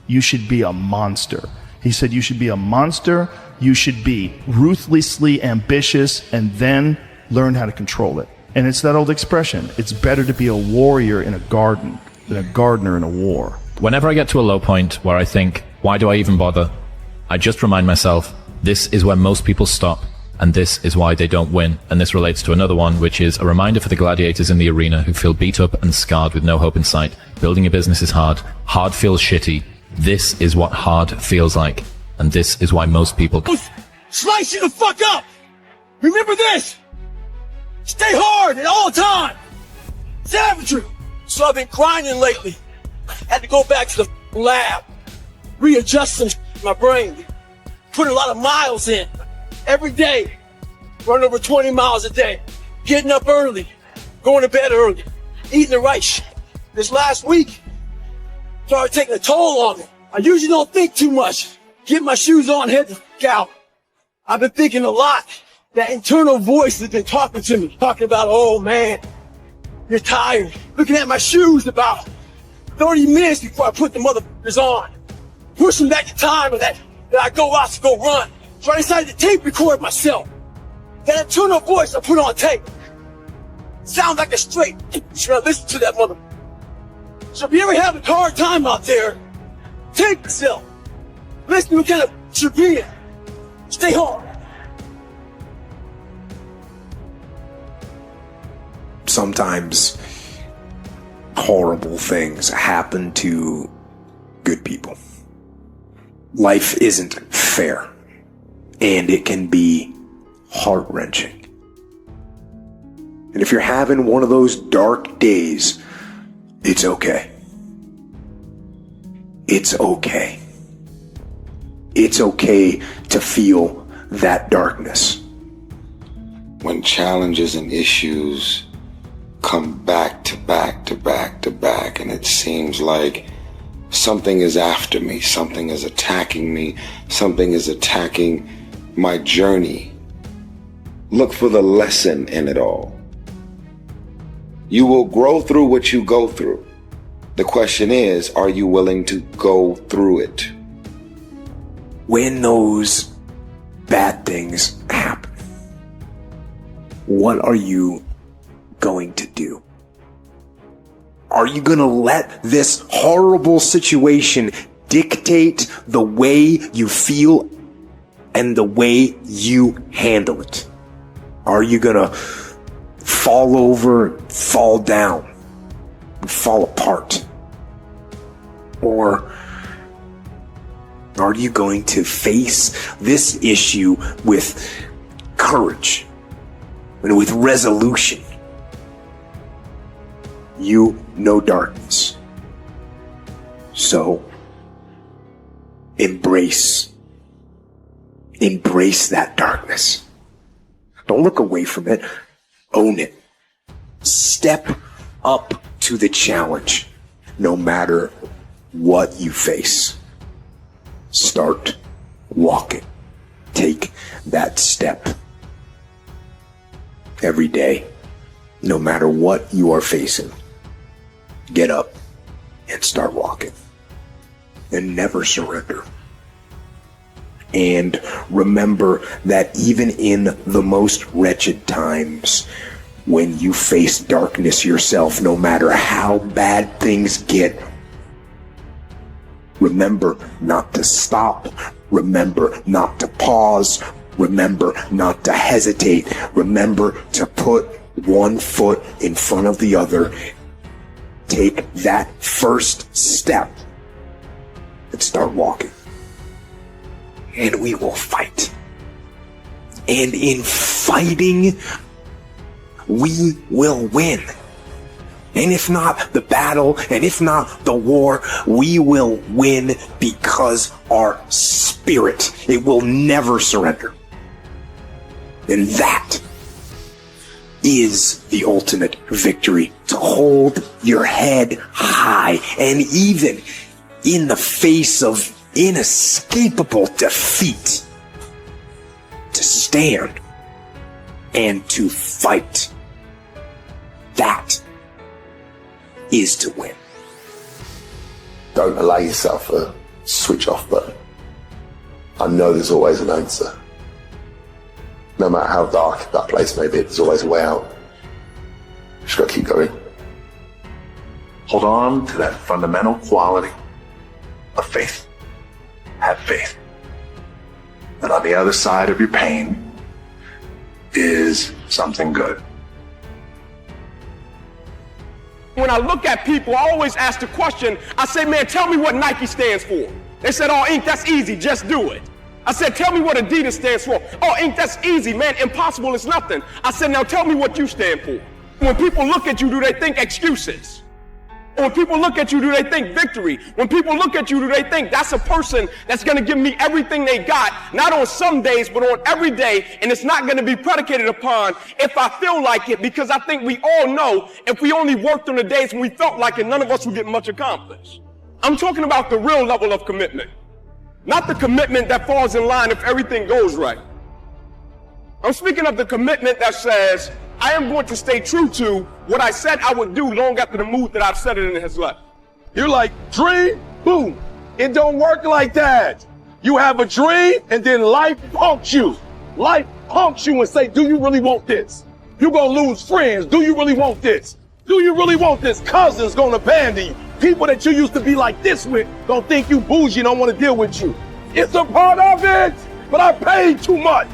you should be a monster. He said you should be a monster, you should be ruthlessly ambitious, and then learn how to control it. And it's that old expression, it's better to be a warrior in a garden than a gardener in a war. Whenever I get to a low point where I think, why do I even bother? I just remind myself, this is where most people stop, and this is why they don't win. And this relates to another one, which is a reminder for the gladiators in the arena who feel beat up and scarred with no hope in sight. Building a business is hard. Hard feels shitty. This is what hard feels like. And this is why most people slice you the fuck up. Remember this. Stay hard at all time. Savagery. So I've been grinding lately. Had to go back to the lab. Readjust some in my brain. Put a lot of miles in. Every day. Run over 20 miles a day. Getting up early. Going to bed early. Eating the right shit. This last week started taking a toll on me. I usually don't think too much. Get my shoes on, head the fuck out. I've been thinking a lot. That internal voice has been talking to me. Talking about, oh man, you're tired. Looking at my shoes about 30 minutes before I put the motherfuckers on. Pushing back the time of that I go out to go run. So I decided to tape record myself. That internal voice I put on tape. Sounds like a straight. Should I listen to that motherfucker? So if you ever have a hard time out there, tape yourself. Listen to what kind of you're being. Stay hard. Sometimes horrible things happen to good people. Life isn't fair, and it can be heart-wrenching. And if you're having one of those dark days, it's okay. It's okay. It's okay to feel that darkness. When challenges and issues come back to back to back to back, and it seems like something is after me, something is attacking me, something is attacking my journey, look for the lesson in it all. You will grow through what you go through. The question is, are you willing to go through it? When those bad things happen, what are you going to do? Are you going to let this horrible situation dictate the way you feel and the way you handle it? Are you going to fall over, fall down, and fall apart? Or are you going to face this issue with courage and with resolution? You know darkness. So embrace that darkness. Don't look away from it. Own it. Step up to the challenge, no matter what you face. Start walking. Take that step every day, no matter what you are facing. Get up and start walking. And never surrender. And remember that even in the most wretched times, when you face darkness yourself, no matter how bad things get, remember not to stop. Remember not to pause. Remember not to hesitate. Remember to put one foot in front of the other. Take that first step and start walking. And we will fight. And in fighting, we will win. And if not the battle, and if not the war, we will win because our spirit, it will never surrender. And that is the ultimate victory. To hold your head high, and even in the face of inescapable defeat, to stand and to fight. That is to win. Don't allow yourself a switch off button. I know there's always an answer. No matter how dark that place may be, there's always a way out. Just gotta keep going. Hold on to that fundamental quality of faith. Have faith. And on the other side of your pain is something good. When I look at people, I always ask the question, I say, man, tell me what Nike stands for. They said, oh, Inc., that's easy, just do it. I said, tell me what Adidas stands for. Oh, Inc., that's easy, man, impossible is nothing. I said, now tell me what you stand for. When people look at you, do they think excuses? Or when people look at you, do they think victory? When people look at you, do they think that's a person that's gonna give me everything they got, not on some days, but on every day, and it's not gonna be predicated upon if I feel like it, because I think we all know if we only worked on the days when we felt like it, none of us would get much accomplished. I'm talking about the real level of commitment, not the commitment that falls in line if everything goes right. I'm speaking of the commitment that says, I am going to stay true to what I said I would do long after the mood that I've said it in has left. You're like, dream, boom. It don't work like that. You have a dream and then life punks you. Life punks you and say, do you really want this? You're gonna lose friends. Do you really want this? Do you really want this? Cousins gonna abandon you. People that you used to be like this with don't think you bougie and don't want to deal with you. It's a part of it, but I paid too much.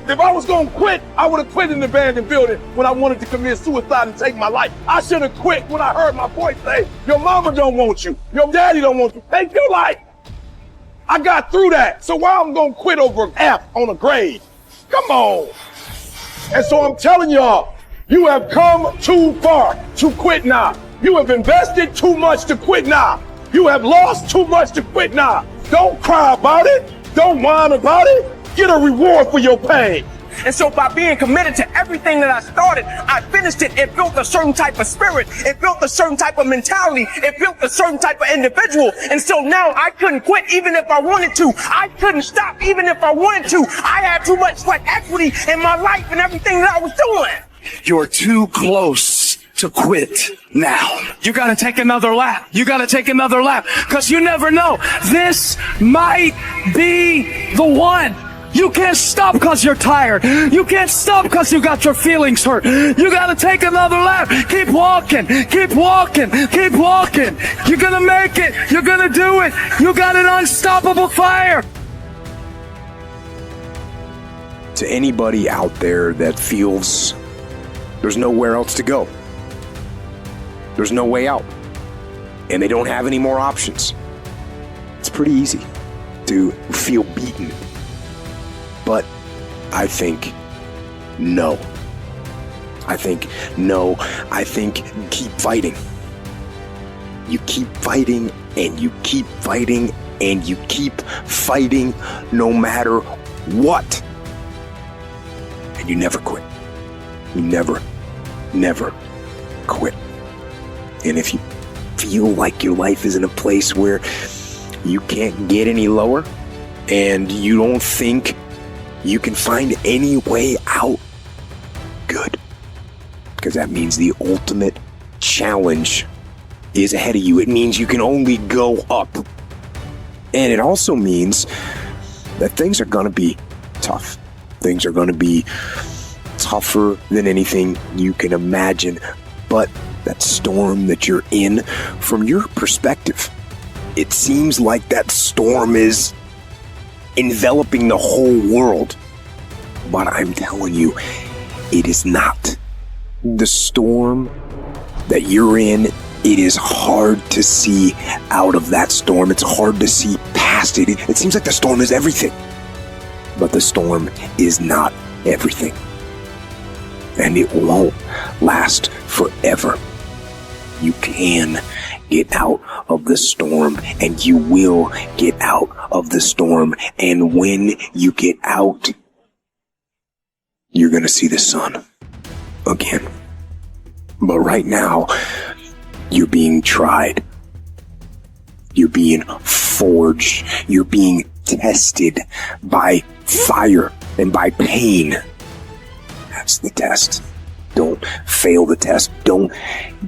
If I was gonna quit, I would have quit in the abandoned building when I wanted to commit suicide and take my life. I should have quit when I heard my voice say, your mama don't want you, your daddy don't want you, take your life. I got through that, so why I'm gonna quit over an F on a grade? Come on. And so I'm telling y'all, you have come too far to quit now. You have invested too much to quit now. You have lost too much to quit now. Don't cry about it. Don't whine about it. Get a reward for your pain. And so by being committed to everything that I started, I finished it. It built a certain type of spirit. It built a certain type of mentality. It built a certain type of individual. And so now I couldn't quit even if I wanted to. I couldn't stop even if I wanted to. I had too much sweat equity in my life and everything that I was doing. You're too close to quit now. You gotta take another lap. You gotta take another lap. Cause you never know. This might be the one. You can't stop because you're tired. You can't stop because you got your feelings hurt. You gotta take another lap. Keep walking. Keep walking. Keep walking. You're gonna make it. You're gonna do it. You got an unstoppable fire. To anybody out there that feels there's nowhere else to go, there's no way out, and they don't have any more options, it's pretty easy to feel beaten. But I think no. I think keep fighting. You keep fighting and you keep fighting and you keep fighting no matter what. And you never quit. You never quit. And if you feel like your life is in a place where you can't get any lower and you don't think you can find any way out, good. Because that means the ultimate challenge is ahead of you. It means you can only go up. And it also means that things are going to be tough. Things are going to be tougher than anything you can imagine. But that storm that you're in, from your perspective, it seems like that storm is enveloping the whole world. But I'm telling you, it is not. The storm that you're in, it is hard to see out of that storm. It's hard to see past it. It seems like the storm is everything. But the storm is not everything. And it won't last forever. You can get out of the storm, and you will get out of the storm. And when you get out, you're going to see the sun again. But right now, you're being tried. You're being forged. You're being tested by fire and by pain. That's the test. Don't fail the test. Don't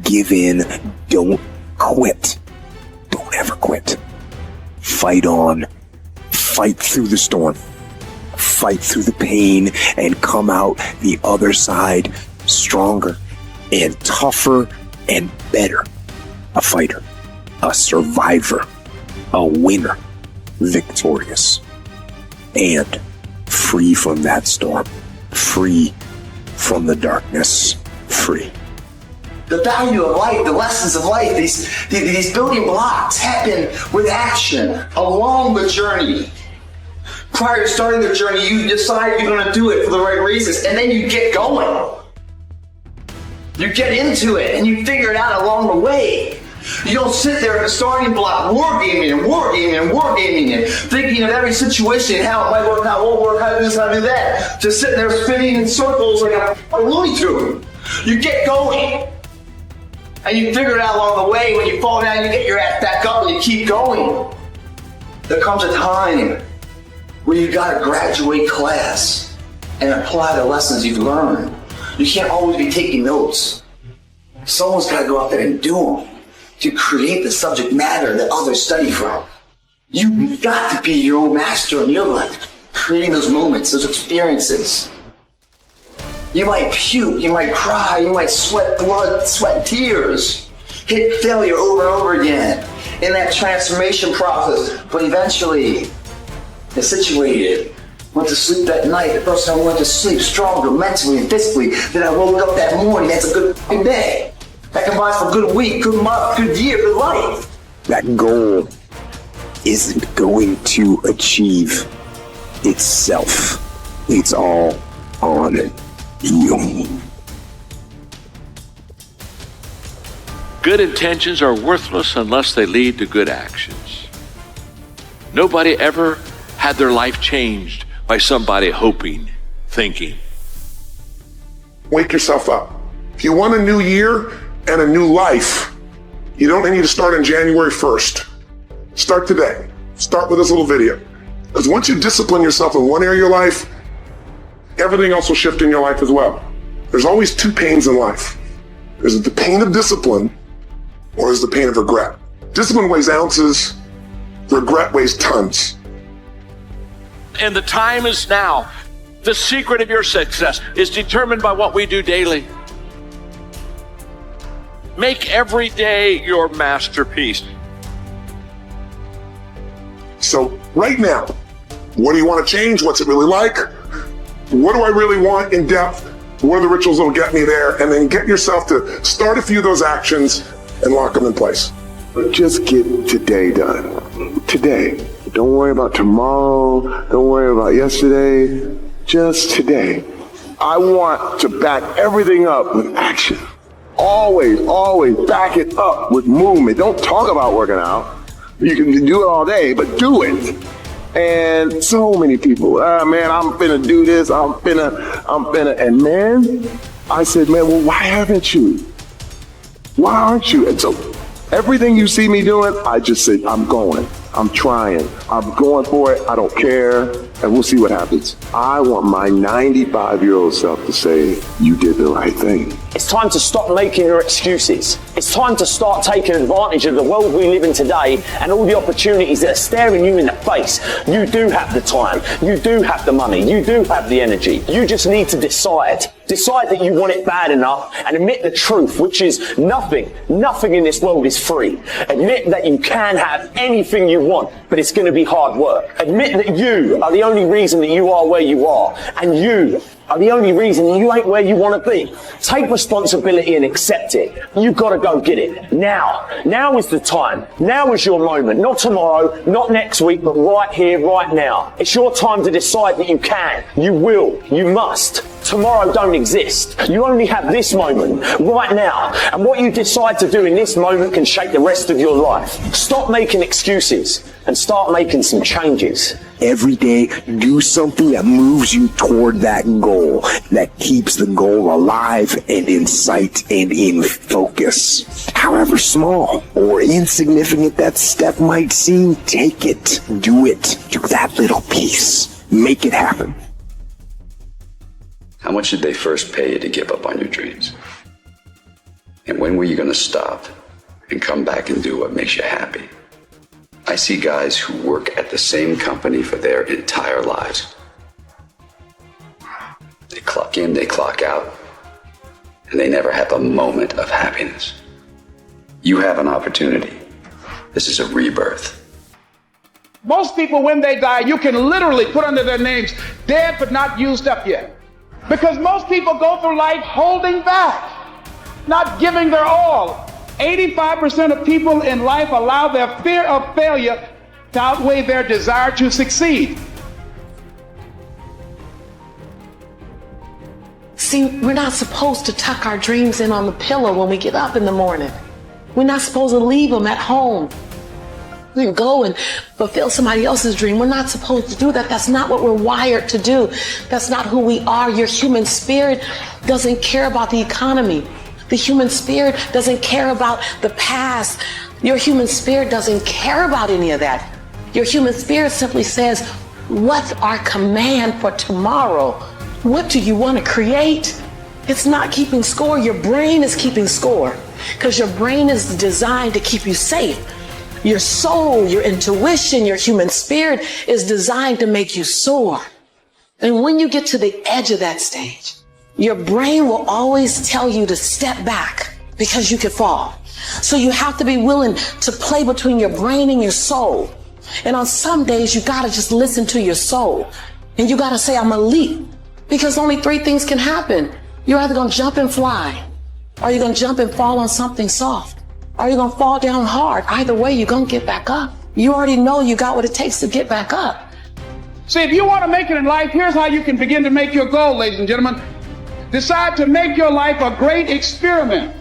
give in. Don't quit. Don't ever quit. Fight. fight on. Fight through the storm. Fight through the pain and come out the other side stronger and tougher and better. A fighter, a survivor, a winner, victorious, and free from that storm, free from the darkness, free. The value of life, the lessons of life, these building blocks happen with action along the journey. Prior to starting the journey, you decide you're going to do it for the right reasons, and then you get going. You get into it, and you figure it out along the way. You don't sit there at the starting block, wargaming and thinking of every situation and how it might work, how it won't work, how to do this, how to do that. Just sitting there spinning in circles like a Looney Tune. You get going. And you figure it out along the way. When you fall down, you get your ass back up and you keep going. There comes a time where you gotta graduate class and apply the lessons you've learned. You can't always be taking notes. Someone's gotta go out there and do them to create the subject matter that others study from. You've got to be your own master in your life, creating those moments, those experiences. You might puke, you might cry, you might sweat blood, sweat tears, hit failure over and over again in that transformation process, but eventually you're situated. Went to sleep that night, the person I went to sleep stronger mentally and physically than I woke up that morning. That's a good fucking day. That combines for a good week, good month, good year, good life. That goal isn't going to achieve itself. It's all on you. Good intentions are worthless unless they lead to good actions. Nobody ever had their life changed by somebody hoping, thinking. Wake yourself up. If you want a new year and a new life, you don't need to start on January 1st. Start today. Start with this little video. Because once you discipline yourself in one area of your life, everything else will shift in your life as well. There's always two pains in life. There's the pain of discipline, or there's the pain of regret. Discipline weighs ounces, regret weighs tons. And the time is now. The secret of your success is determined by what we do daily. Make every day your masterpiece. So right now, what do you want to change? What's it really like? What do I really want in depth? What are the rituals that will get me there? And then get yourself to start a few of those actions and lock them in place. Just get today done. Today. Don't worry about tomorrow. Don't worry about yesterday. Just today. I want to back everything up with action. Always back it up with movement. Don't talk about working out. You can do it all day, but do it. And so many people, man, I'm finna do this. I'm finna. And man, I said, man, well, why haven't you? Why aren't you? And so everything you see me doing, I just said, I'm going. I'm trying. I'm going for it. I don't care. And we'll see what happens. I want my 95-year-old self to say, you did the right thing. It's time to stop making your excuses. It's time to start taking advantage of the world we live in today and all the opportunities that are staring you in the face. You do have the time. You do have the money. You do have the energy. You just need to decide. Decide that you want it bad enough and admit the truth, which is nothing in this world is free. Admit that you can have anything you want, but it's going to be hard work. Admit that you are the only reason that you are where you are, and you are the only reason you ain't where you want to be. Take responsibility and accept it. You've got to go get it. Now. Now is the time. Now is your moment. Not tomorrow, not next week, but right here, right now. It's your time to decide that you can, you will, you must. Tomorrow don't exist. You only have this moment, right now. And what you decide to do in this moment can shape the rest of your life. Stop making excuses and start making some changes. Every day, do something that moves you toward that goal, that keeps the goal alive and in sight and in focus. However small or insignificant that step might seem, take it, do it, do that little piece, make it happen. How much did they first pay you to give up on your dreams? And when were you going to stop and come back and do what makes you happy? I see guys who work at the same company for their entire lives. They clock in, they clock out, and they never have a moment of happiness. You have an opportunity. This is a rebirth. Most people, when they die, you can literally put under their names, dead but not used up yet. Because most people go through life holding back, not giving their all. 85% of people in life allow their fear of failure to outweigh their desire to succeed. See, we're not supposed to tuck our dreams in on the pillow when we get up in the morning. We're not supposed to leave them at home. We can go and fulfill somebody else's dream. We're not supposed to do that. That's not what we're wired to do. That's not who we are. Your human spirit doesn't care about the economy. The human spirit doesn't care about the past. Your human spirit doesn't care about any of that. Your human spirit simply says, what's our command for tomorrow? What do you want to create? It's not keeping score. Your brain is keeping score because your brain is designed to keep you safe. Your soul, your intuition, your human spirit is designed to make you soar. And when you get to the edge of that stage, your brain will always tell you to step back because you could fall. So you have to be willing to play between your brain and your soul. And on some days, you got to just listen to your soul. And you got to say, I'm a leap. Because only three things can happen. You're either going to jump and fly, or you're going to jump and fall on something soft, or you're going to fall down hard. Either way, you're going to get back up. You already know you got what it takes to get back up. See, if you want to make it in life, here's how you can begin to make your goal, ladies and gentlemen. Decide to make your life a great experiment.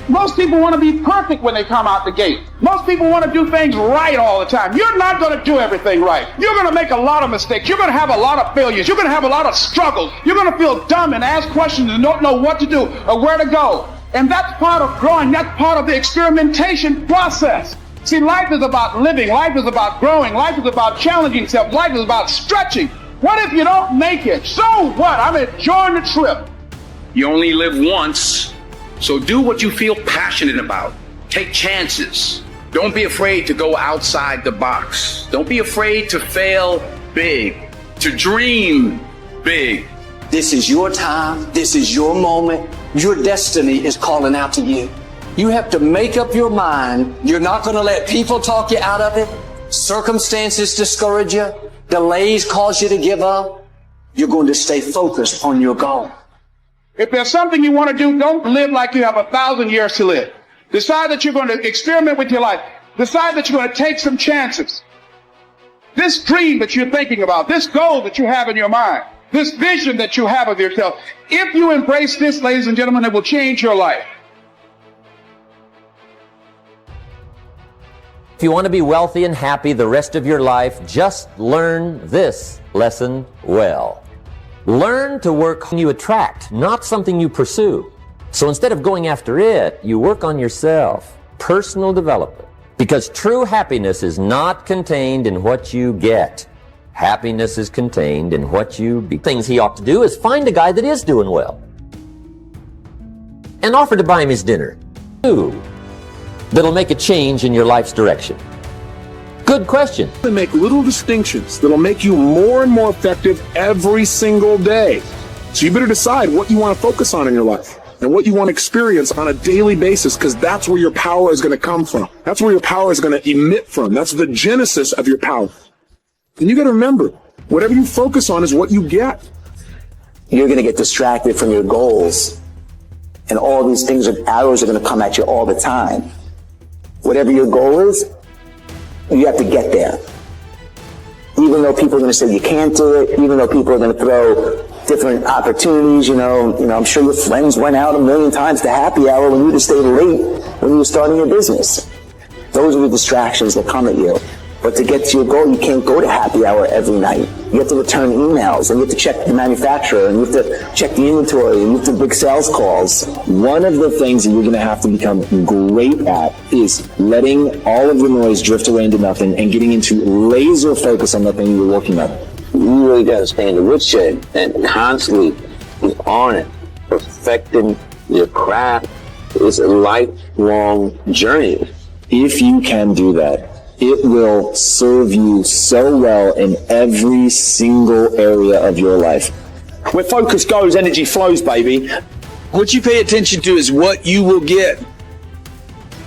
Most people want to be perfect when they come out the gate. Most people want to do things right all the time. You're not going to do everything right. You're going to make a lot of mistakes. You're going to have a lot of failures. You're going to have a lot of struggles. You're going to feel dumb and ask questions and don't know what to do or where to go. And that's part of growing. That's part of the experimentation process. See, life is about living. Life is about growing. Life is about challenging yourself. Life is about stretching. What if you don't make it? So what? I'm enjoying the trip. You only live once. So do what you feel passionate about. Take chances. Don't be afraid to go outside the box. Don't be afraid to fail big, to dream big. This is your time. This is your moment. Your destiny is calling out to you. You have to make up your mind. You're not going to let people talk you out of it. Circumstances discourage you. Delays cause you to give up. You're going to stay focused on your goal. If there's something you want to do, don't live like you have 1,000 years to live. Decide that you're going to experiment with your life. Decide that you're going to take some chances. This dream that you're thinking about, this goal that you have in your mind, this vision that you have of yourself, if you embrace this, ladies and gentlemen, it will change your life. If you want to be wealthy and happy the rest of your life, just learn this lesson well. Learn to work something you attract, not something you pursue. So instead of going after it, you work on yourself. Personal development. Because true happiness is not contained in what you get. Happiness is contained in what you be. Things he ought to do is find a guy that is doing well and offer to buy him his dinner. That'll make a change in your life's direction. Good question. They make little distinctions that'll make you more and more effective every single day. So you better decide what you want to focus on in your life and what you want to experience on a daily basis, because that's where your power is going to come from. That's where your power is going to emit from. That's the genesis of your power. And you got to remember, whatever you focus on is what you get. You're going to get distracted from your goals, and all these things, arrows are going to come at you all the time. Whatever your goal is, you have to get there. Even though people are going to say you can't do it, even though people are going to throw different opportunities, you know, I'm sure your friends went out 1,000,000 times to happy hour when you just stayed late when you were starting your business. Those are the distractions that come at you. But to get to your goal, you can't go to happy hour every night. You have to return emails, and you have to check the manufacturer, and you have to check the inventory, and you have to book sales calls. One of the things that you're going to have to become great at is letting all of the noise drift away into nothing and getting into laser focus on the thing you're working on. You really got to stay in the woodshed and constantly be on it. Perfecting your craft is a lifelong journey. If you can do that, it will serve you so well in every single area of your life. Where focus goes, energy flows, baby. What you pay attention to is what you will get.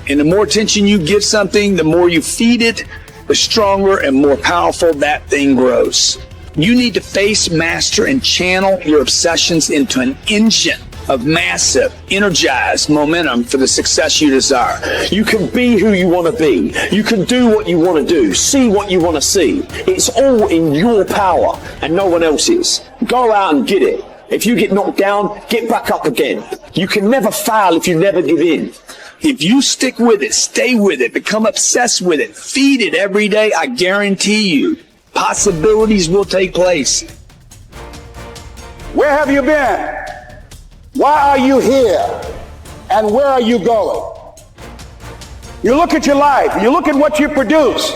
And the more attention you give something, the more you feed it, the stronger and more powerful that thing grows. You need to face, master, and channel your obsessions into an engine of massive, energized momentum for the success you desire. You can be who you want to be. You can do what you want to do. See what you want to see. It's all in your power and no one else's. Go out and get it. If you get knocked down, get back up again. You can never fail if you never give in. If you stick with it, stay with it, become obsessed with it, feed it every day, I guarantee you, possibilities will take place. Where have you been? Why are you here? And where are you going? You look at your life, you look at what you produce.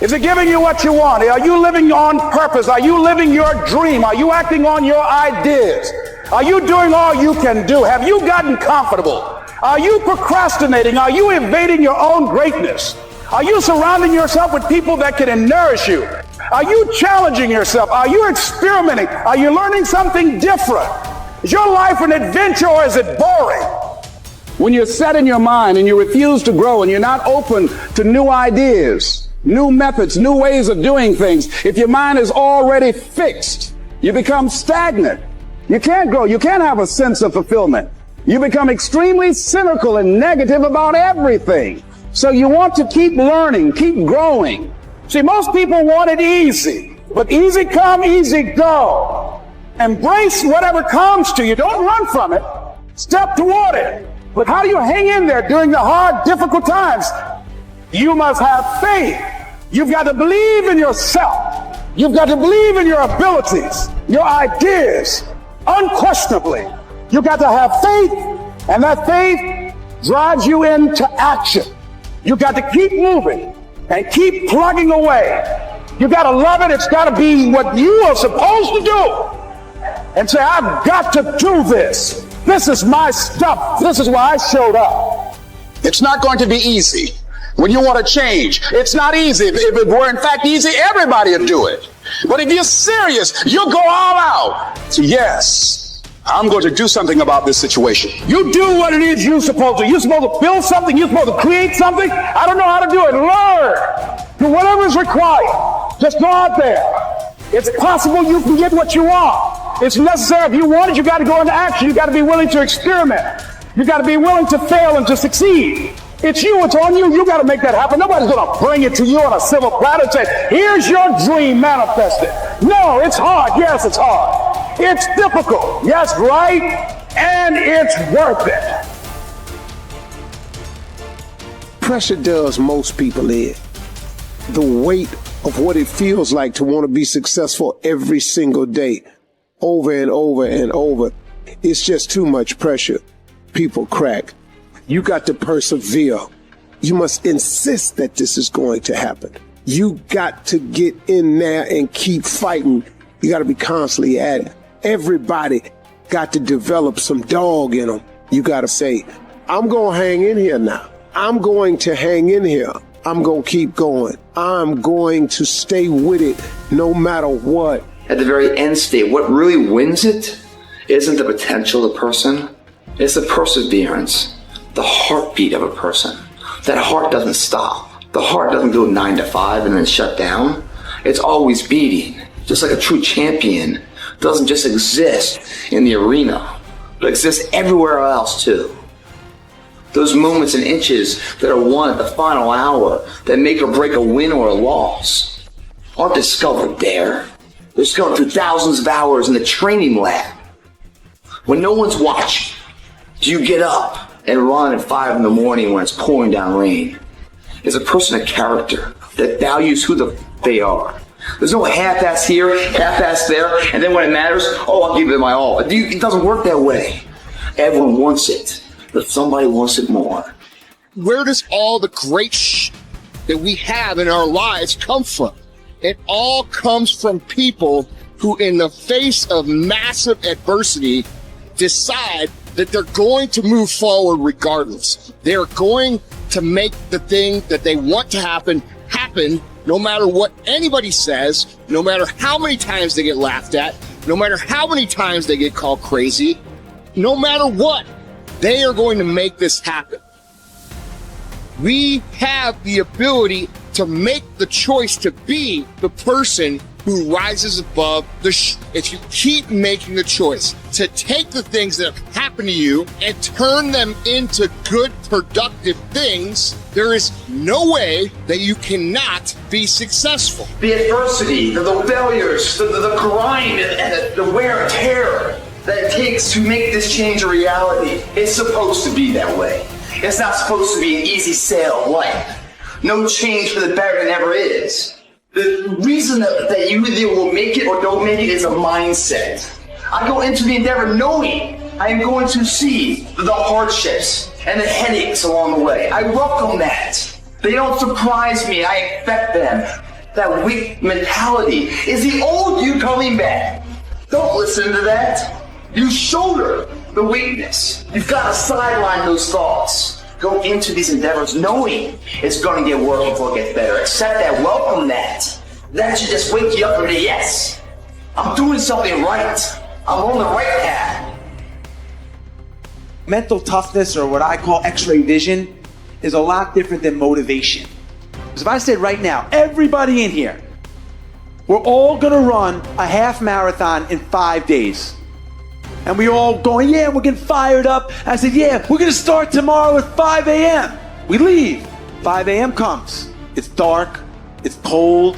Is it giving you what you want? Are you living on purpose? Are you living your dream? Are you acting on your ideas? Are you doing all you can do? Have you gotten comfortable? Are you procrastinating? Are you evading your own greatness? Are you surrounding yourself with people that can nourish you? Are you challenging yourself? Are you experimenting? Are you learning something different? Is your life an adventure or is it boring? When you're set in your mind and you refuse to grow and you're not open to new ideas, new methods, new ways of doing things, if your mind is already fixed, you become stagnant. You can't grow. You can't have a sense of fulfillment. You become extremely cynical and negative about everything. So you want to keep learning, keep growing. See, most people want it easy, but easy come, easy go. Embrace whatever comes to you. Don't run from it. Step toward it. But how do you hang in there during the hard, difficult times? You must have faith. You've got to believe in yourself. You've got to believe in your abilities, your ideas, unquestionably. You got to have faith, and that faith drives you into action. You got to keep moving and keep plugging away. You got to love it. It's got to be what you are supposed to do. And say, I've got to do this. This is my stuff. This is why I showed up. It's not going to be easy when you want to change. It's not easy. If it were in fact easy, everybody would do it. But if you're serious, you'll go all out. So yes, I'm going to do something about this situation. You do what it is you're supposed to. You're supposed to build something. You're supposed to create something. I don't know how to do it. Learn. Do whatever is required. Just go out there. It's possible you can get what you want. It's necessary. If you want it, you got to go into action. You got to be willing to experiment. You got to be willing to fail and to succeed. It's you. It's on you. You got to make that happen. Nobody's going to bring it to you on a silver platter and say, here's your dream, manifest it. No, it's hard. Yes, it's hard. It's difficult. Yes, right. And it's worth it. Pressure does most people in. The weight of what it feels like to want to be successful every single day, over and over and over. It's just too much pressure. People crack. You got to persevere. You must insist that this is going to happen. You got to get in there and keep fighting. You got to be constantly at it. Everybody got to develop some dog in them. You got to say, I'm going to hang in here now. I'm going to hang in here. I'm going to keep going. I'm going to stay with it no matter what. At the very end state, what really wins it isn't the potential of the person. It's the perseverance, the heartbeat of a person. That heart doesn't stop. The heart doesn't go 9 to 5 and then shut down. It's always beating, just like a true champion doesn't just exist in the arena, but exists everywhere else too. Those moments and inches that are won at the final hour that make or break a win or a loss aren't discovered there. They're discovered through thousands of hours in the training lab. When no one's watching, do you get up and run at 5 in the morning when it's pouring down rain? Is a person a character that values who they are? There's no half-ass here, half-ass there, and then when it matters, I'll give it my all. It doesn't work that way. Everyone wants it, but somebody wants it more. Where does all the great that we have in our lives come from? It all comes from people who, in the face of massive adversity, decide that they're going to move forward regardless. They're going to make the thing that they want to happen happen no matter what anybody says, no matter how many times they get laughed at, no matter how many times they get called crazy, no matter what, they are going to make this happen. We have the ability to make the choice to be the person who rises above if you keep making the choice to take the things that have happened to you and turn them into good, productive things, there is no way that you cannot be successful. The adversity, the failures, the grind, and the wear and tear that it takes to make this change a reality, it's supposed to be that way. It's not supposed to be an easy sail of life. No change for the better never is. The reason that you either will make it or don't make it is a mindset. I go into the endeavor knowing I am going to see the hardships and the headaches along the way. I welcome that. They don't surprise me. I expect them. That weak mentality is the old you coming back. Don't listen to that. You shoulder the weakness. You've got to sideline those thoughts. Go into these endeavors knowing it's going to get worse before it gets better. Accept that. Welcome that. That should just wake you up and say, yes, I'm doing something right. I'm on the right path. Mental toughness, or what I call X-ray vision, is a lot different than motivation. Because if I said right now, everybody in here, we're all going to run a half marathon in 5 days. And we all going, yeah, we're getting fired up. I said, yeah, we're going to start tomorrow at 5 a.m. We leave. 5 a.m. comes. It's dark. It's cold.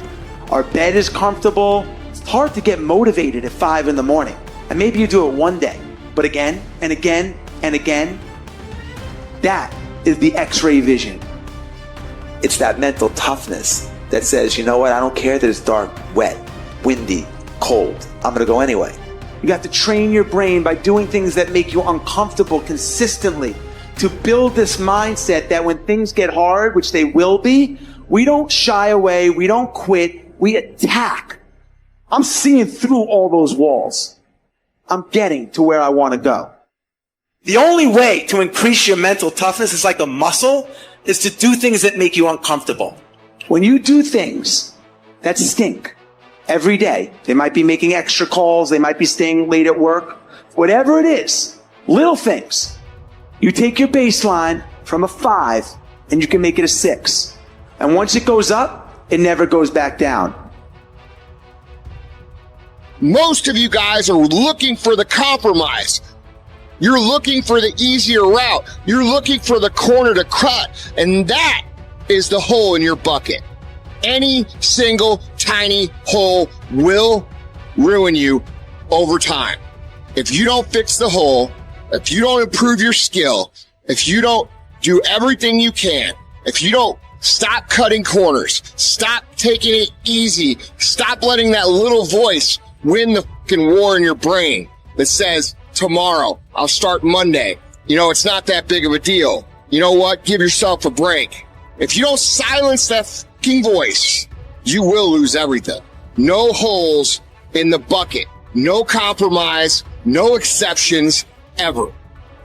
Our bed is comfortable. It's hard to get motivated at 5 in the morning. And maybe you do it one day. But again and again and again, that is the X-ray vision. It's that mental toughness that says, you know what, I don't care that it's dark, wet, windy, cold. I'm going to go anyway. You have to train your brain by doing things that make you uncomfortable consistently to build this mindset that when things get hard, which they will be, we don't shy away, we don't quit, we attack. I'm seeing through all those walls. I'm getting to where I want to go. The only way to increase your mental toughness is like a muscle, is to do things that make you uncomfortable. When you do things that stink, every day. They might be making extra calls. They might be staying late at work. Whatever it is, little things. You take your baseline from a 5 and you can make it a 6. And once it goes up, it never goes back down. Most of you guys are looking for the compromise. You're looking for the easier route. You're looking for the corner to cut. And that is the hole in your bucket. Any single tiny hole will ruin you over time. If you don't fix the hole, if you don't improve your skill, if you don't do everything you can, if you don't stop cutting corners, stop taking it easy, stop letting that little voice win the fucking war in your brain that says, tomorrow, I'll start Monday. You know, it's not that big of a deal. You know what? Give yourself a break. If you don't silence that fucking voice, you will lose everything. No holes in the bucket. No compromise. No exceptions ever.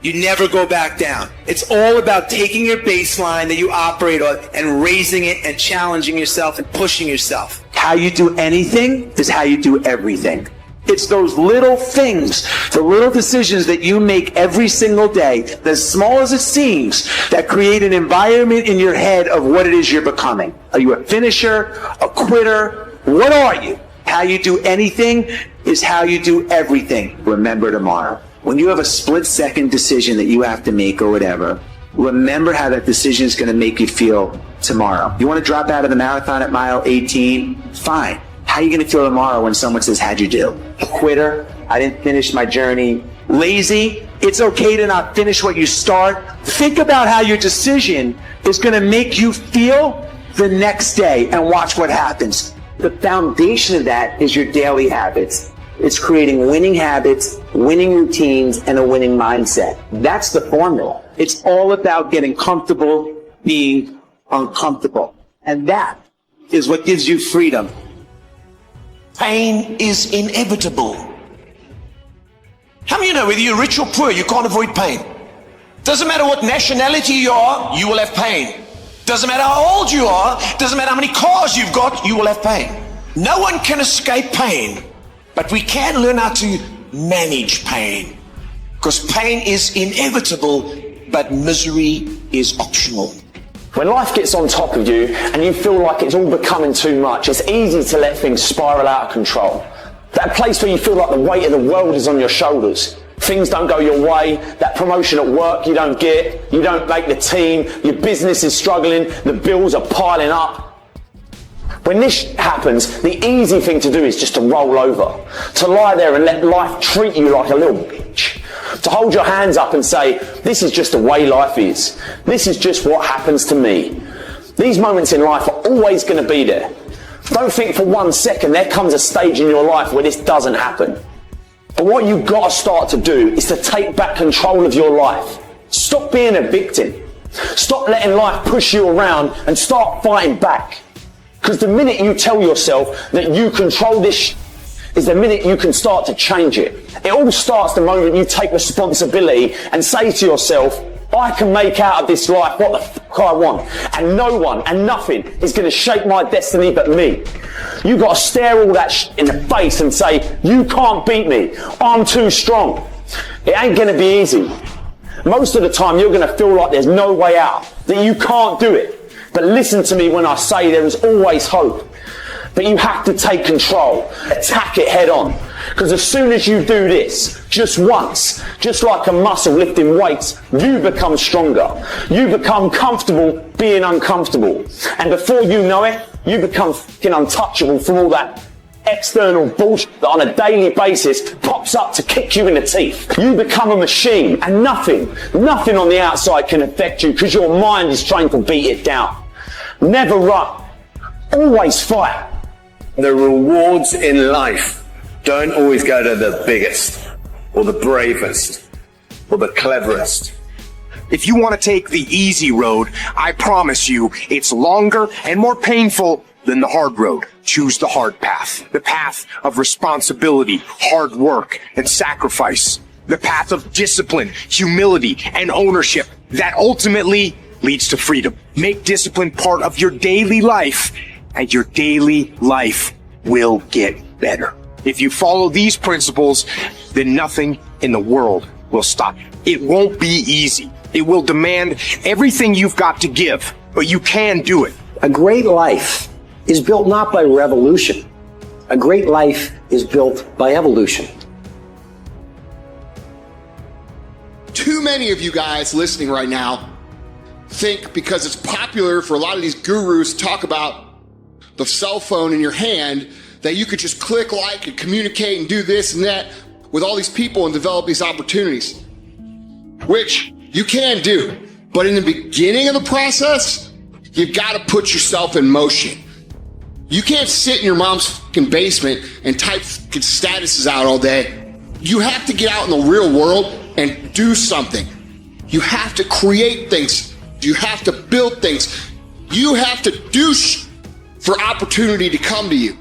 You never go back down. It's all about taking your baseline that you operate on and raising it and challenging yourself and pushing yourself. How you do anything is how you do everything. It's those little things, the little decisions that you make every single day, as small as it seems, that create an environment in your head of what it is you're becoming. Are you a finisher, a quitter? What are you? How you do anything is how you do everything. Remember tomorrow. When you have a split-second decision that you have to make or whatever, remember how that decision is going to make you feel tomorrow. You want to drop out of the marathon at mile 18? Fine. How are you going to feel tomorrow when someone says, how'd you do? A quitter? I didn't finish my journey. Lazy? It's okay to not finish what you start. Think about how your decision is going to make you feel the next day and watch what happens. The foundation of that is your daily habits. It's creating winning habits, winning routines, and a winning mindset. That's the formula. It's all about getting comfortable being uncomfortable. And that is what gives you freedom. Pain is inevitable. How many of you know whether you're rich or poor, you can't avoid pain? Doesn't matter what nationality you are, you will have pain. Doesn't matter how old you are, doesn't matter how many cars you've got, you will have pain. No one can escape pain, but we can learn how to manage pain. Because pain is inevitable, but misery is optional. When life gets on top of you and you feel like it's all becoming too much, it's easy to let things spiral out of control. That place where you feel like the weight of the world is on your shoulders. Things don't go your way, that promotion at work you don't get, you don't make the team, your business is struggling, the bills are piling up. When this happens, the easy thing to do is just to roll over, to lie there and let life treat you like a little bitch, to hold your hands up and say, this is just the way life is. This is just what happens to me. These moments in life are always going to be there. Don't think for 1 second there comes a stage in your life where this doesn't happen. But what you've got to start to do is to take back control of your life. Stop being a victim. Stop letting life push you around and start fighting back. Because the minute you tell yourself that you control this is the minute you can start to change it. It all starts the moment you take responsibility and say to yourself, I can make out of this life what the fuck I want, and no one and nothing is going to shape my destiny but me. You got to stare all that shit in the face and say, you can't beat me, I'm too strong. It ain't going to be easy. Most of the time you're going to feel like there's no way out, that you can't do it. But listen to me when I say there is always hope. But you have to take control, attack it head on. Because as soon as you do this, just once, just like a muscle lifting weights, you become stronger. You become comfortable being uncomfortable. And before you know it, you become fucking untouchable from all that external bullshit that on a daily basis pops up to kick you in the teeth. You become a machine and nothing on the outside can affect you because your mind is trained to beat it down. Never run. Always fight. The rewards in life don't always go to the biggest or the bravest or the cleverest. If you want to take the easy road, I promise you it's longer and more painful than the hard road. Choose the hard path. The path of responsibility, hard work, and sacrifice. The path of discipline, humility, and ownership that ultimately leads to freedom. Make discipline part of your daily life, and your daily life will get better. If you follow these principles, then nothing in the world will stop you. It won't be easy. It will demand everything you've got to give, but you can do it. A great life is built not by revolution. A great life is built by evolution. Too many of you guys listening right now think because it's popular for a lot of these gurus to talk about the cell phone in your hand, that you could just click like and communicate and do this and that with all these people and develop these opportunities, which you can do. But in the beginning of the process, you've got to put yourself in motion. You can't sit in your mom's fucking basement and type fucking statuses out all day. You have to get out in the real world and do something. You have to create things. You have to build things. You have to do for opportunity to come to you.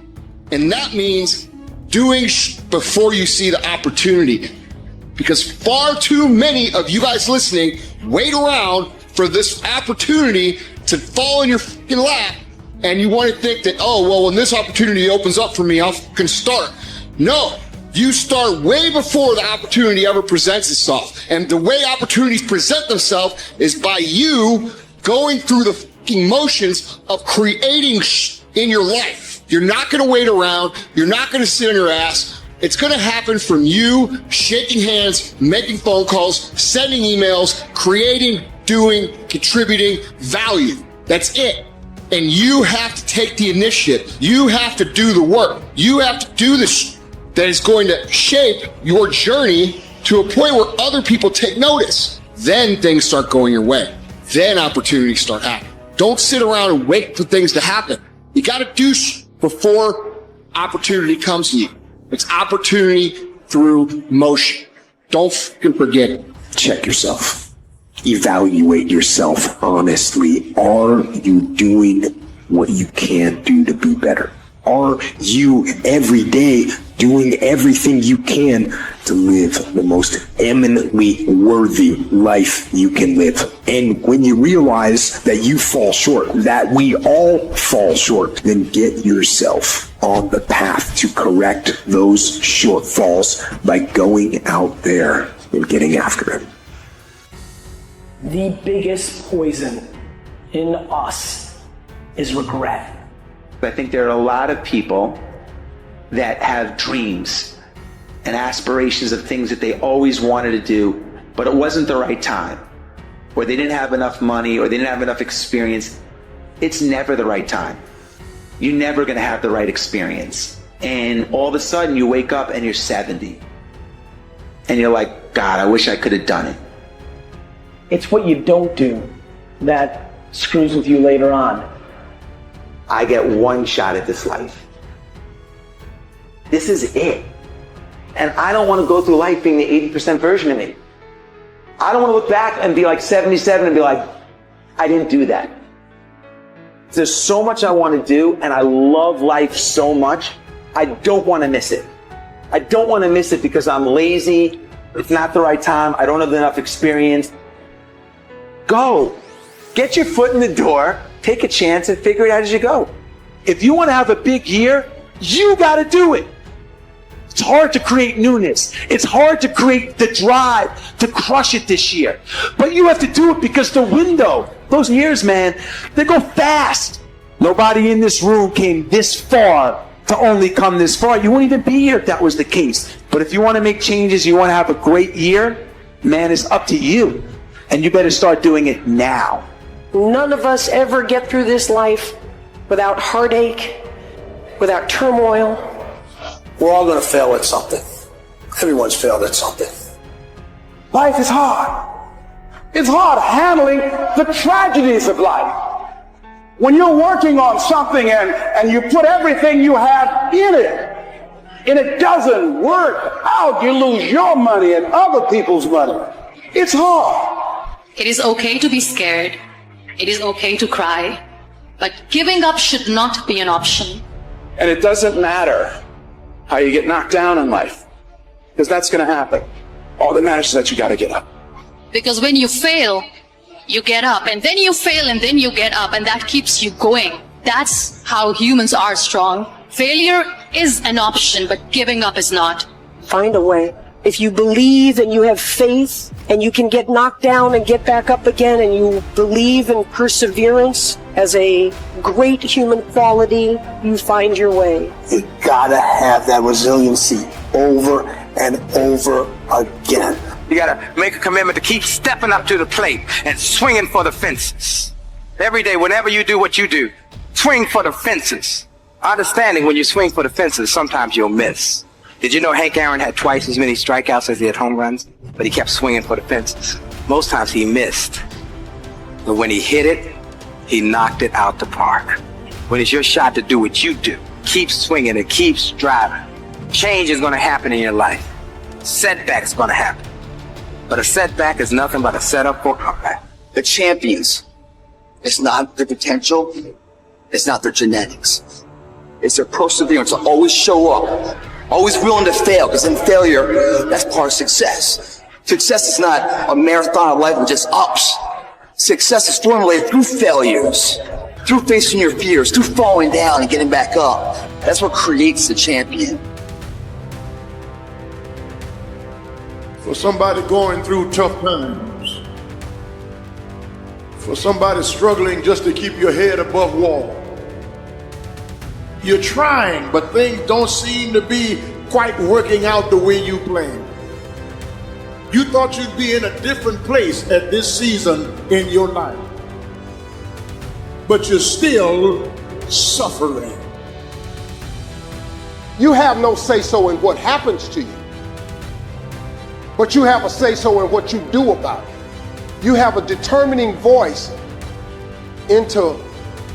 And that means doing before you see the opportunity. Because far too many of you guys listening wait around for this opportunity to fall in your fucking lap, and you want to think that, oh, well, when this opportunity opens up for me, I'll fucking start. No, you start way before the opportunity ever presents itself. And the way opportunities present themselves is by you going through the fucking motions of creating in your life. You're not going to wait around. You're not going to sit on your ass. It's going to happen from you shaking hands, making phone calls, sending emails, creating, doing, contributing value. That's it. And you have to take the initiative. You have to do the work. You have to do the that is going to shape your journey to a point where other people take notice. Then things start going your way. Then opportunities start happening. Don't sit around and wait for things to happen. You got to do before opportunity comes to you. It's opportunity through motion. Don't fucking forget it. Check yourself. Evaluate yourself honestly. Are you doing what you can do to be better? Are you every day doing everything you can to live the most eminently worthy life you can live? And when you realize that you fall short, that we all fall short, then get yourself on the path to correct those shortfalls by going out there and getting after it. The biggest poison in us is regret. I think there are a lot of people that have dreams and aspirations of things that they always wanted to do, but it wasn't the right time, or they didn't have enough money, or they didn't have enough experience. It's never the right time. You're never going to have the right experience. And all of a sudden you wake up and you're 70. And you're like, God, I wish I could have done it. It's what you don't do that screws with you later on. I get one shot at this life. This is it. And I don't want to go through life being the 80% version of me. I don't want to look back and be like 77 and be like, I didn't do that. There's so much I want to do, and I love life so much, I don't want to miss it. I don't want to miss it because I'm lazy, it's not the right time, I don't have enough experience. Go. Get your foot in the door, take a chance, and figure it out as you go. If you want to have a big year, you got to do it. It's hard to create newness. It's hard to create the drive to crush it this year. But you have to do it because the window, those years, man, they go fast. Nobody in this room came this far to only come this far. You wouldn't even be here if that was the case. But if you want to make changes, you want to have a great year, man, it's up to you. And you better start doing it now. None of us ever get through this life without heartache, without turmoil. We're all going to fail at something. Everyone's failed at something. Life is hard. It's hard handling the tragedies of life. When you're working on something and you put everything you have in it, and it doesn't work out, you lose your money and other people's money. It's hard. It is okay to be scared. It is okay to cry. But giving up should not be an option. And it doesn't matter how you get knocked down in life, because that's going to happen. All that matters is that you got to get up. Because when you fail, you get up, and then you fail, and then you get up, and that keeps you going. That's how humans are strong. Failure is an option, but giving up is not. Find a way. If you believe and you have faith and you can get knocked down and get back up again, and you believe in perseverance as a great human quality, you find your way. You gotta have that resiliency over and over again. You gotta make a commitment to keep stepping up to the plate and swinging for the fences. Every day, whenever you do what you do, swing for the fences. Understanding when you swing for the fences, sometimes you'll miss. Did you know Hank Aaron had twice as many strikeouts as he had home runs? But he kept swinging for the fences. Most times he missed. But when he hit it, he knocked it out the park. When it's your shot to do what you do, keep swinging and keep striving. Change is going to happen in your life. Setback's going to happen. But a setback is nothing but a setup for a comeback. The champions, it's not their potential, it's not their genetics. It's their perseverance to always show up, always willing to fail, because in failure, that's part of success. Success is not a marathon of life with just ups. Success is formulated through failures, through facing your fears, through falling down and getting back up. That's what creates the champion. For somebody going through tough times, for somebody struggling just to keep your head above water, you're trying, but things don't seem to be quite working out the way you planned. You thought you'd be in a different place at this season in your life, but you're still suffering. You have no say-so in what happens to you, but you have a say-so in what you do about it. You have a determining voice into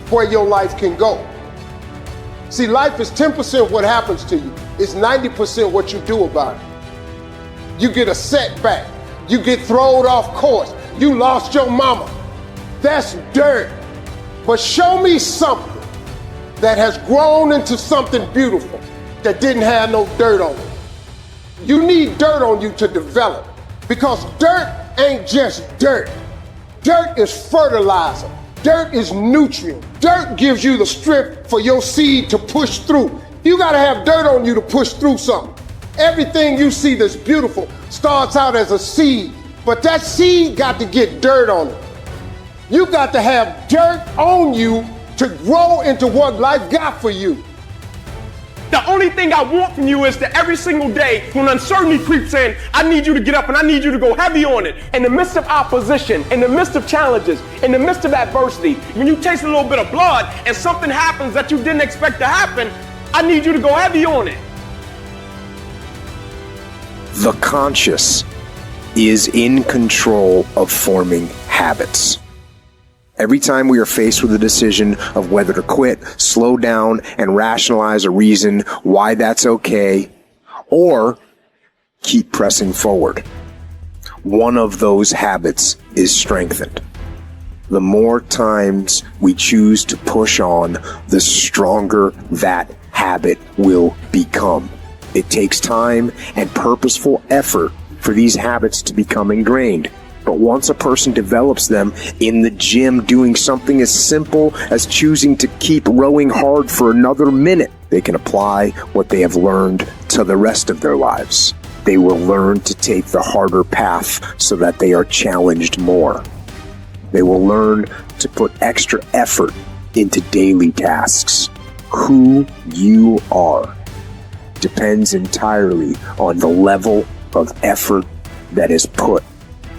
where your life can go. See, life is 10% what happens to you. It's 90% what you do about it. You get a setback. You get thrown off course. You lost your mama. That's dirt. But show me something that has grown into something beautiful that didn't have no dirt on it. You need dirt on you to develop, because dirt ain't just dirt. Dirt is fertilizer. Dirt is nutrient. Dirt gives you the strength for your seed to push through. You gotta have dirt on you to push through something. Everything you see that's beautiful starts out as a seed, but that seed got to get dirt on it. You got to have dirt on you to grow into what life got for you. The only thing I want from you is that every single day when uncertainty creeps in, I need you to get up and I need you to go heavy on it. In the midst of opposition, in the midst of challenges, in the midst of adversity, when you taste a little bit of blood and something happens that you didn't expect to happen, I need you to go heavy on it. The conscious is in control of forming habits. Every time we are faced with a decision of whether to quit, slow down, and rationalize a reason why that's okay, or keep pressing forward, one of those habits is strengthened. The more times we choose to push on, the stronger that habit will become. It takes time and purposeful effort for these habits to become ingrained. But once a person develops them in the gym, doing something as simple as choosing to keep rowing hard for another minute, they can apply what they have learned to the rest of their lives. They will learn to take the harder path so that they are challenged more. They will learn to put extra effort into daily tasks. Who you are depends entirely on the level of effort that is put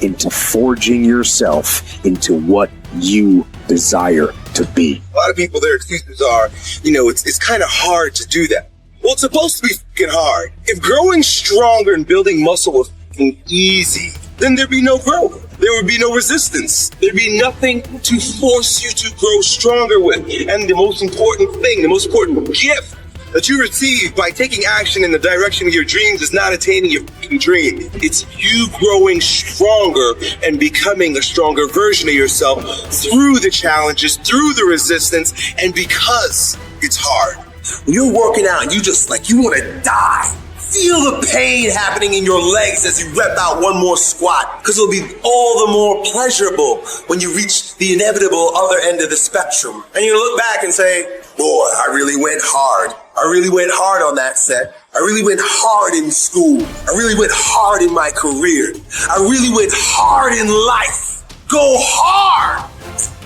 into forging yourself into what you desire to be. A lot of people, their excuses are, it's kind of hard to do that. Well, it's supposed to be fucking hard. If growing stronger and building muscle was fucking easy, then there'd be no growth. There would be no resistance. There'd be nothing to force you to grow stronger with. And the most important thing, the most important gift that you receive by taking action in the direction of your dreams is not attaining your dream. It's you growing stronger and becoming a stronger version of yourself through the challenges, through the resistance, and because it's hard. When you're working out and you want to die, feel the pain happening in your legs as you rep out one more squat, because it'll be all the more pleasurable when you reach the inevitable other end of the spectrum. And you look back and say, boy, I really went hard. I really went hard on that set. I really went hard in school. I really went hard in my career. I really went hard in life. Go hard.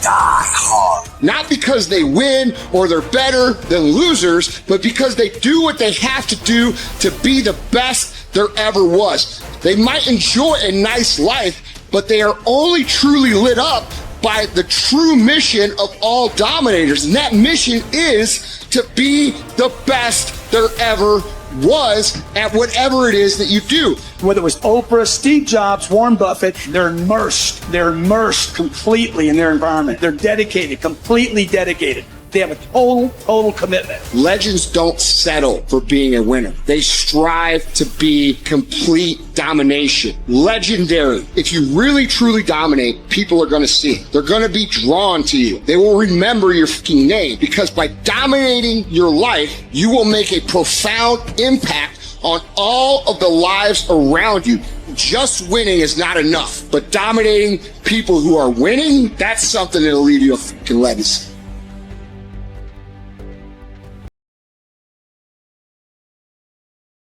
Die hard. Not because they win or they're better than losers, but because they do what they have to do to be the best there ever was. They might enjoy a nice life, but they are only truly lit up by the true mission of all dominators. And that mission is to be the best there ever was at whatever it is that you do. Whether it was Oprah, Steve Jobs, Warren Buffett, they're immersed completely in their environment. They're dedicated, completely dedicated. They have a total commitment. Legends don't settle for being a winner. They strive to be complete domination. Legendary. If you really truly dominate, people are going to see it. They're going to be drawn to you. They will remember your fucking name, because by dominating your life, you will make a profound impact on all of the lives around you. Just winning is not enough, but dominating people who are winning, that's something that'll leave you a fucking legacy.